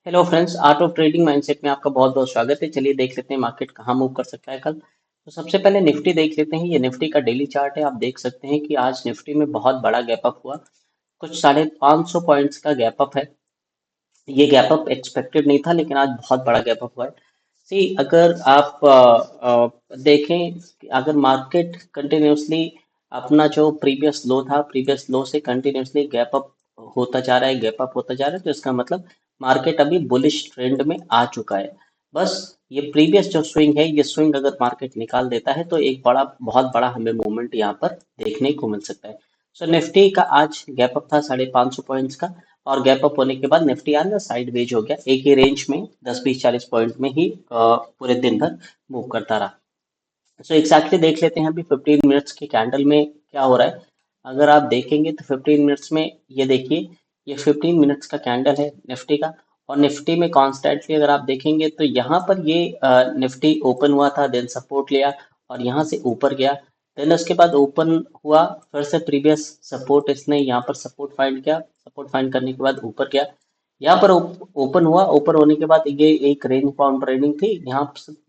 Hello friends, art of trading mindset में आपका बहुत बहुत स्वागत है। चलिए देख लेते हैं मार्केट कहाँ मूव कर सकता है कल। तो सबसे पहले निफ्टी देख लेते हैं। ये निफ्टी का डेली चार्ट है। आप देख सकते हैं कि आज निफ्टी में बहुत बड़ा गैप अप हुआ। कुछ 550 पॉइंट्स का गैप अप है। ये गैप अप एक्सपेक्टेड नहीं था, लेकिन आज बहुत बड़ा गैप अप हुआ है। सी अगर आप देखें, अगर मार्केट कंटिन्यूसली अपना जो प्रीवियस लो था, प्रीवियस लो से कंटिन्यूसली गैप अप होता जा रहा है, गैप अप होता जा रहा है, तो इसका मतलब मार्केट अभी बुलिश ट्रेंड में आ चुका है। बस ये प्रीवियस जो स्विंग है, ये स्विंग अगर मार्केट निकाल देता है तो एक बड़ा, बहुत बड़ा हमें मूवमेंट यहाँ पर देखने को मिल सकता है। सो निफ्टी का आज गैप अप था 550 पॉइंट्स का। और गैप अप होने के बाद निफ्टी आज ना साइड वेज हो गया, एक ही रेंज में 10 20 40 पॉइंट में ही पूरे दिन भर मूव करता रहा। सो एग्जैक्टली देख लेते हैं अभी 15 मिनट्स के कैंडल में क्या हो रहा है। अगर आप देखेंगे तो 15 मिनट्स में ये देखिए, ये 15 मिनट्स का कैंडल है निफ्टी का। और निफ्टी में कॉन्स्टेंटली अगर आप देखेंगे तो यहाँ पर ये निफ्टी ओपन हुआ था, देन सपोर्ट लिया और यहाँ से ऊपर गया। देन उसके बाद ओपन हुआ, फिर से प्रीवियस सपोर्ट इसने यहाँ पर सपोर्ट फाइंड किया, सपोर्ट फाइंड करने के बाद ऊपर गया। यहाँ पर ओपन हुआ, ओपन होने के बाद ये एक रेंज बाउंड ट्रेडिंग थी।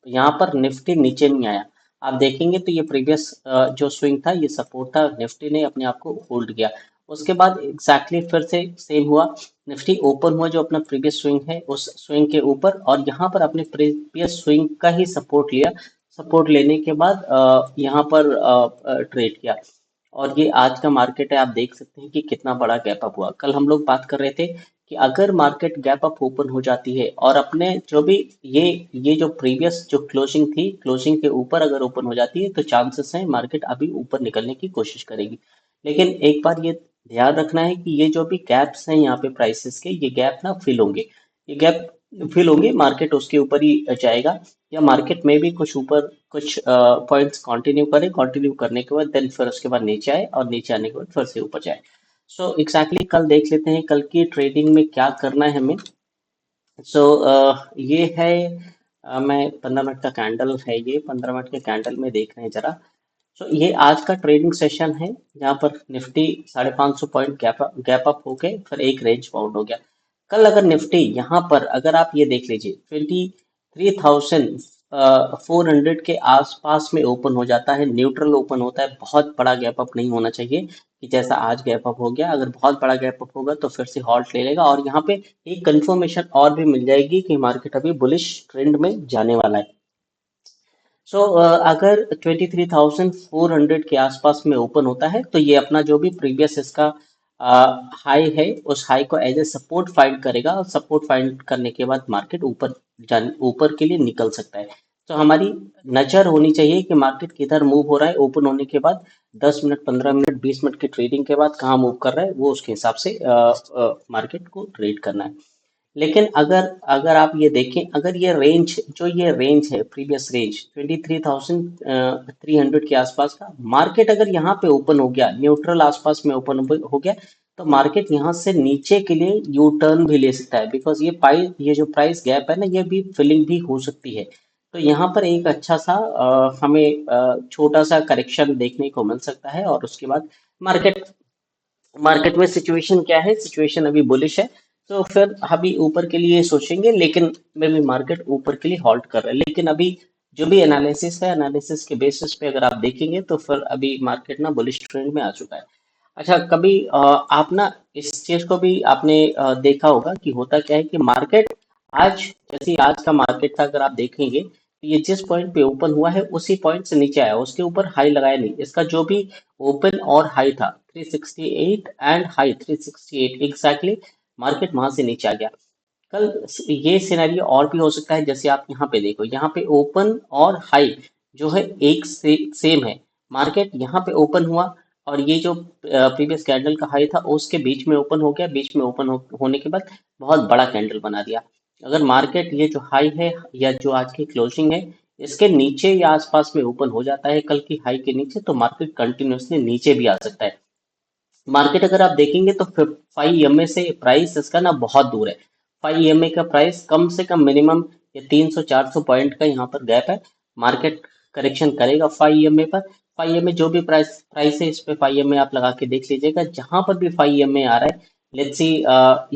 यहाँ पर निफ्टी नीचे नहीं आया। आप देखेंगे तो ये प्रीवियस जो स्विंग था, ये सपोर्ट था, निफ्टी ने अपने आप को होल्ड किया। उसके बाद एग्जैक्टली फिर से सेम हुआ। निफ्टी ओपन हुआ जो अपना प्रीवियस स्विंग है उस स्विंग के ऊपर, और यहाँ पर अपने प्रीवियस स्विंग का ही सपोर्ट लिया। सपोर्ट लेने के बाद यहाँ पर ट्रेड किया। और ये आज का मार्केट है। आप देख सकते हैं कि कितना बड़ा गैप अप हुआ। कल हम लोग बात कर रहे थे कि अगर मार्केट गैप अप ओपन हो जाती है और अपने जो भी ये ये जो प्रीवियस जो क्लोजिंग थी, क्लोजिंग के ऊपर अगर ओपन हो जाती है तो चांसेस हैं मार्केट अभी ऊपर निकलने की कोशिश करेगी। लेकिन एक बार ये ध्यान रखना है कि ये जो भी गैप्स हैं यहाँ पे प्राइसेस के, ये गैप ना फिल होंगे। ये गैप फिल होंगे, मार्केट उसके ऊपर ही जाएगा, या मार्केट में भी कुछ ऊपर कुछ पॉइंट्स कंटिन्यू करे, कंटिन्यू करने के बाद देन फिर उसके बाद नीचे आए और नीचे आने के बाद फिर से ऊपर जाए। सो एग्जैक्टली कल देख लेते हैं कल की ट्रेडिंग में क्या करना है हमें। सो ये है, मैं 15 मिनट का कैंडल है, ये 15 मिनट के कैंडल में देख रहे हैं जरा। सो ये आज का ट्रेडिंग सेशन है जहाँ पर निफ्टी 550 पॉइंट गैप अप होके फिर एक रेंज बाउंड हो गया। कल अगर निफ्टी यहाँ पर अगर आप ये देख लीजिए 23,400 के आसपास में ओपन हो जाता है, न्यूट्रल ओपन होता है, बहुत बड़ा गैप अप नहीं होना चाहिए कि जैसा आज गैप अप हो गया। अगर बहुत बड़ा गैप अप होगा तो फिर से हॉल्ट ले लेगा और यहाँ पे एक कंफर्मेशन और भी मिल जाएगी कि मार्केट अभी बुलिश ट्रेंड में जाने वाला है। सो अगर 23,400 के आसपास में ओपन होता है तो ये अपना जो भी प्रीवियस इसका हाई है, उस हाई को एज ए सपोर्ट फाइंड करेगा, और सपोर्ट फाइंड करने के बाद मार्केट ऊपर के लिए निकल सकता है। तो हमारी नजर होनी चाहिए कि मार्केट किधर मूव हो रहा है ओपन होने के बाद। 10 मिनट, 15 मिनट, 20 मिनट की ट्रेडिंग के बाद कहाँ मूव कर रहा है, वो उसके हिसाब से मार्केट को ट्रेड करना है। लेकिन अगर अगर आप ये देखें, अगर ये रेंज है, प्रीवियस रेंज 23,300 के आसपास का, मार्केट अगर यहाँ पे ओपन हो गया, न्यूट्रल आसपास में ओपन हो गया, तो मार्केट यहाँ से नीचे के लिए यू टर्न भी ले सकता है, बिकॉज ये जो प्राइस गैप है ना, ये भी फिलिंग भी हो सकती है। तो यहाँ पर एक अच्छा सा हमें छोटा सा करेक्शन देखने को मिल सकता है, और उसके बाद मार्केट मार्केट में सिचुएशन क्या है, सिचुएशन अभी बुलिश है। तो फिर अभी ऊपर के लिए सोचेंगे, लेकिन मे भी मार्केट ऊपर के लिए हॉल्ट कर रहा है। लेकिन अभी जो भी एनालिसिस है, एनालिसिस के बेसिस पे अगर आप देखेंगे तो फिर अभी मार्केट ना बुलिश ट्रेंड में आ चुका है। अच्छा, कभी आप ना इस चीज को भी आपने देखा होगा कि होता क्या है कि मार्केट आज, जैसे आज का मार्केट था, अगर आप देखेंगे तो ये जिस पॉइंट पे ओपन हुआ है उसी पॉइंट से नीचे आया, उसके ऊपर हाई लगाया नहीं। इसका जो भी ओपन और हाई था 368 एंड हाई 368, एग्जैक्टली मार्केट वहां से नीचे आ गया। कल ये सिनेरियो और भी हो सकता है, जैसे आप यहाँ पे देखो, यहाँ पे ओपन और हाई जो है एक से सेम है। मार्केट यहाँ पे ओपन हुआ और ये जो प्रीवियस कैंडल का हाई था उसके बीच में ओपन हो गया, बीच में होने के बाद बहुत बड़ा कैंडल बना दिया। अगर मार्केट ये जो हाई है या जो आज की क्लोजिंग है, इसके नीचे या आसपास में ओपन हो जाता है कल की हाई के नीचे, तो मार्केट कंटिन्यूसली नीचे भी आ सकता है। मार्केट अगर आप देखेंगे तो 5 EMA से प्राइस इसका ना बहुत दूर है। 5 EMA का प्राइस कम से कम मिनिमम ये 300 400 पॉइंट का यहाँ पर गैप है। मार्केट करेक्शन करेगा 5 EMA पर। 5 EMA जो भी प्राइस प्राइस है, इस पे 5 EMA आप लगा के देख लीजिएगा। जहां पर भी 5 EMA आ रहा है, लेट्स सी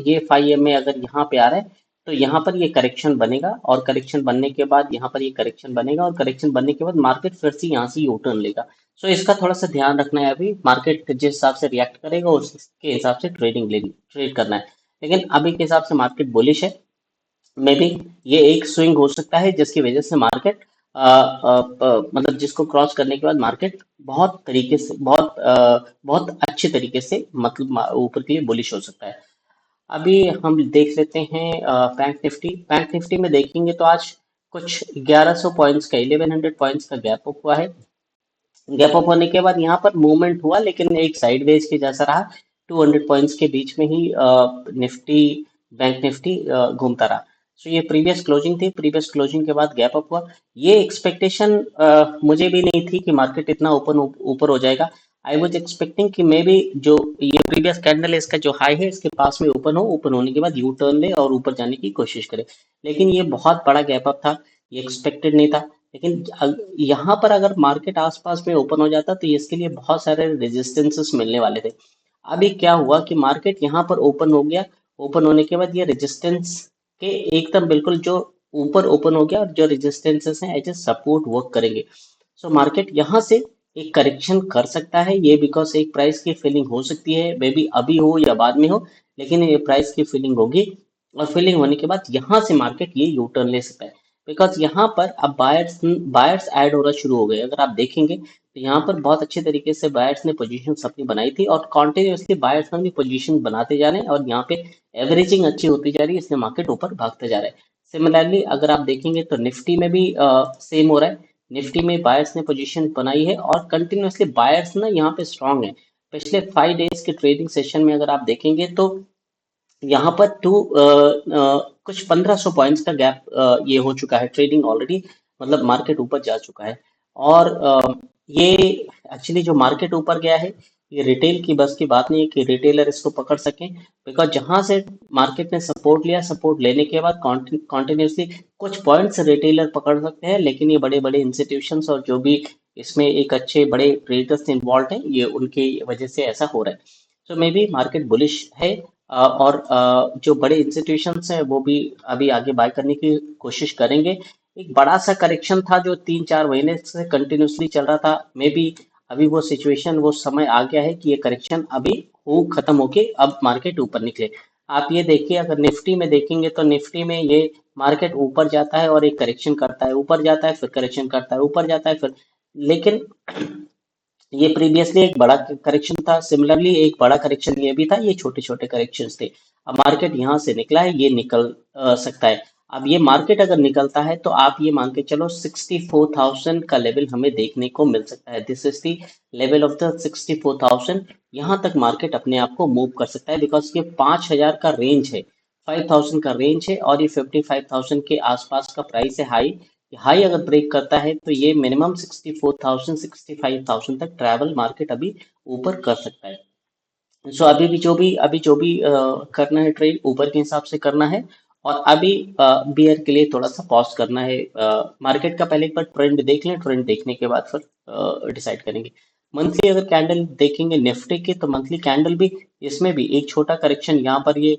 ये 5 EMA अगर यहाँ पे आ रहा है तो यहाँ पर ये करेक्शन बनेगा और करेक्शन बनने के बाद यहाँ पर ये करेक्शन बनेगा और करेक्शन बनने के बाद मार्केट फिर से यहाँ से यू टर्न लेगा। सो इसका थोड़ा सा ध्यान रखना है, अभी मार्केट जिस हिसाब से रिएक्ट करेगा उसके हिसाब से ट्रेड करना है। लेकिन अभी के हिसाब से मार्केट बुलिश है। मे बी ये एक स्विंग हो सकता है जिसकी वजह से मार्केट मतलब जिसको क्रॉस करने के बाद मार्केट बहुत तरीके से बहुत अच्छे तरीके से मतलब ऊपर के लिए बुलिश हो सकता है। अभी हम देख लेते हैं बैंक निफ्टी में देखेंगे तो आज कुछ 1100 पॉइंट्स का 1100 पॉइंट्स का गैप अप हुआ है। गैप अप होने के बाद यहाँ पर मूवमेंट हुआ लेकिन एक साइडवेज के जैसा रहा। 200 पॉइंट्स के बीच में ही निफ्टी बैंक निफ्टी घूमता रहा। सो ये प्रीवियस क्लोजिंग थी, प्रीवियस क्लोजिंग के बाद गैप अप हुआ। ये एक्सपेक्टेशन मुझे भी नहीं थी कि मार्केट इतना ऊपर हो जाएगा। आई वॉज एक्सपेक्टिंग कि मे बी जो ये प्रीवियस कैंडल है इसका जो हाई है इसके पास में ओपन होने के बाद यू टर्न ले और ऊपर जाने की कोशिश करे। लेकिन ये बहुत बड़ा गैप अप था, ये एक्सपेक्टेड नहीं था। लेकिन यहाँ पर अगर मार्केट आसपास में ओपन हो जाता तो इसके लिए बहुत सारे रेजिस्टेंसेस मिलने वाले थे। अभी क्या हुआ कि मार्केट यहाँ पर ओपन हो गया, ओपन होने के बाद ये रेजिस्टेंस के एकदम बिल्कुल जो ऊपर ओपन हो गया और जो रेजिस्टेंसेस हैं एज ए सपोर्ट वर्क करेंगे। सो मार्केट यहाँ से एक करेक्शन कर सकता है, ये बिकॉज एक प्राइस की फीलिंग हो सकती है, मे बी अभी हो या बाद में हो, लेकिन ये प्राइस की फीलिंग होगी। और फीलिंग होने के बाद यहाँ से मार्केट ये यू टर्न ले सकता है, बिकॉज यहाँ पर अब बायर्स बायर्स ऐड होना शुरू हो गए। अगर आप देखेंगे तो यहाँ पर बहुत अच्छे तरीके से बायर्स ने पोजीशन अपनी बनाई थी और कॉन्टिन्यूसली बायर्स ने अपनी पोजीशन बनाते जा रहे हैं और यहाँ पे एवरेजिंग अच्छी होती जा रही है, इसलिए मार्केट ऊपर भागते जा रहा है। सिमिलरली अगर आप देखेंगे तो निफ्टी में भी सेम हो रहा है। निफ्टी में बायर्स ने पोजीशन बनाई है और कंटिन्यूसली बायर्स ना यहाँ पे स्ट्रांग है। पिछले 5 डेज के ट्रेडिंग सेशन में अगर आप देखेंगे तो यहाँ पर कुछ 1500 पॉइंट्स का गैप ये हो चुका है ट्रेडिंग ऑलरेडी, मतलब मार्केट ऊपर जा चुका है। और ये एक्चुअली जो मार्केट ऊपर गया है ये रिटेल की बस की बात नहीं है कि रिटेलर इसको पकड़ सकें, बिकॉज जहां से मार्केट ने सपोर्ट लिया, सपोर्ट लेने के बाद कॉन्टिन्यूसली कुछ पॉइंट्स रिटेलर पकड़ सकते हैं, लेकिन ये बड़े बड़े इंस्टीट्यूशंस और जो भी इसमें एक अच्छे बड़े ट्रेडर्स इन्वॉल्व हैं ये उनकी वजह से ऐसा हो रहा है। तो मे बी मार्केट बुलिश है। और जो बड़े इंस्टीट्यूशंस हैं वो भी अभी आगे बाय करने की कोशिश करेंगे। एक बड़ा सा करेक्शन था जो 3-4 महीने से कंटिन्यूसली चल रहा था, मे बी अभी वो सिचुएशन वो समय आ गया है कि ये करेक्शन अभी हो खत्म होके अब मार्केट ऊपर निकले। आप ये देखिए, अगर निफ्टी में देखेंगे तो निफ्टी में ये मार्केट ऊपर जाता है और एक करेक्शन करता है, ऊपर जाता है फिर करेक्शन करता है, ऊपर जाता है फिर, लेकिन ये प्रीवियसली एक बड़ा करेक्शन था। सिमिलरली एक बड़ा करेक्शन ये भी था, ये छोटे छोटे करेक्शंस थे। अब मार्केट यहाँ से निकला है, ये निकल सकता है। अब ये मार्केट अगर निकलता है तो आप ये मान के चलो 64,000 का लेवल हमें देखने को मिल सकता है। This is the level of the 64,000। यहाँ तक मार्केट अपने आप को मूव कर सकता है, बिकॉज ये 5,000 का रेंज है, 5,000 का रेंज है और ये 55,000 के आसपास का प्राइस है हाई। हाई अगर ब्रेक करता है तो ये मिनिमम 64,000 65,000 तक ट्रैवल मार्केट अभी ऊपर कर सकता है। सो अभी जो भी करना है ट्रेड ऊपर के हिसाब से करना है। और अभी बियर के लिए थोड़ा सा पॉज करना है मार्केट का। पहले एक बार ट्रेंड देख लें, ट्रेंड देखने के बाद फिर डिसाइड करेंगे। मंथली अगर कैंडल देखेंगे निफ्टी के तो मंथली कैंडल भी, इसमें भी एक छोटा करेक्शन यहाँ पर ये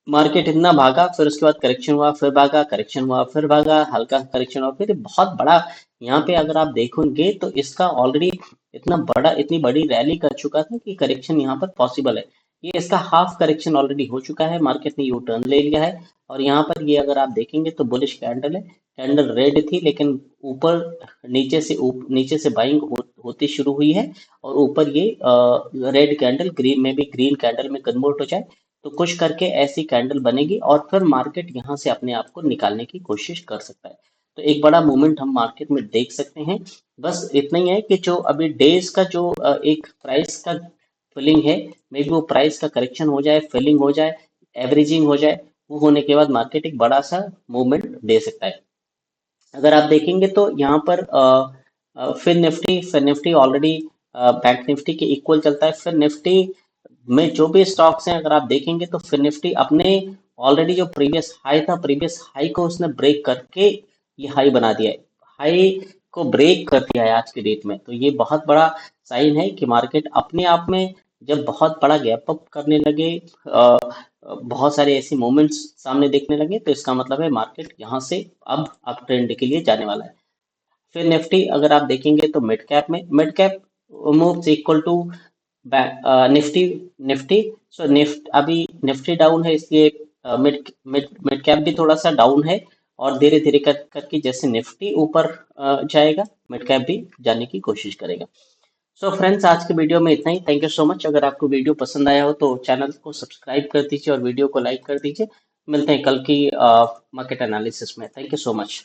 मार्केट इतना भागा, फिर उसके बाद करेक्शन हुआ, फिर भागा, करेक्शन हुआ, फिर भागा, हल्का करेक्शन हुआ, फिर बहुत बड़ा। यहाँ पे अगर आप देखोगे तो इसका ऑलरेडी इतनी बड़ी रैली कर चुका था कि करेक्शन यहाँ पर पॉसिबल है। ये इसका हाफ करेक्शन ऑलरेडी हो चुका है, मार्केट ने यू टर्न ले लिया है। और यहाँ पर ये अगर आप देखेंगे तो बुलिश कैंडल है, कैंडल रेड थी लेकिन ऊपर नीचे से बाइंग होती शुरू हुई है और ऊपर ये रेड कैंडल ग्रीन में भी ग्रीन कैंडल में कन्वर्ट हो जाए तो कुछ करके ऐसी कैंडल बनेगी और फिर मार्केट यहाँ से अपने आप को निकालने की कोशिश कर सकता है। तो एक बड़ा मूवमेंट हम मार्केट में देख सकते हैं। बस इतना ही है कि जो अभी डेज का जो एक प्राइस का फिलिंग है, मे बी वो प्राइस का करेक्शन हो जाए, फिलिंग हो जाए, एवरेजिंग हो जाए, वो होने के बाद मार्केट एक बड़ा सा मूवमेंट दे सकता है। अगर आप देखेंगे तो यहाँ पर फिर निफ्टी ऑलरेडी बैंक निफ्टी के इक्वल चलता है। फिर निफ्टी में जो भी स्टॉक्स हैं अगर आप देखेंगे तो फिर निफ्टी अपने ऑलरेडी जो प्रीवियस हाई था, प्रीवियस हाई को उसने ब्रेक करके ये हाई बना दिया है, हाई को ब्रेक कर दिया है आज के डेट में। तो ये बहुत बड़ा साइन है कि मार्केट अपने आप में जब बहुत बड़ा गैप अप करने लगे, बहुत सारे ऐसे मोमेंट्स सामने देखने लगे, तो इसका मतलब है मार्केट यहाँ से अब अप ट्रेंड के लिए जाने वाला है। फिर निफ्टी अगर आप देखेंगे तो mid cap moves equal to Nifty Nifty so अभी निफ्टी डाउन है, इसलिए मिड मिड मिड कैप भी थोड़ा सा डाउन है। और धीरे धीरे करके जैसे निफ्टी ऊपर जाएगा, मिड कैप भी जाने की कोशिश करेगा। सो फ्रेंड्स, आज के वीडियो में इतना ही। Thank you so much. अगर आपको वीडियो पसंद आया हो तो चैनल को सब्सक्राइब कर दीजिए और वीडियो को लाइक कर दीजिए। मिलते हैं कल की मार्केट एनालिसिस में। Thank you so much.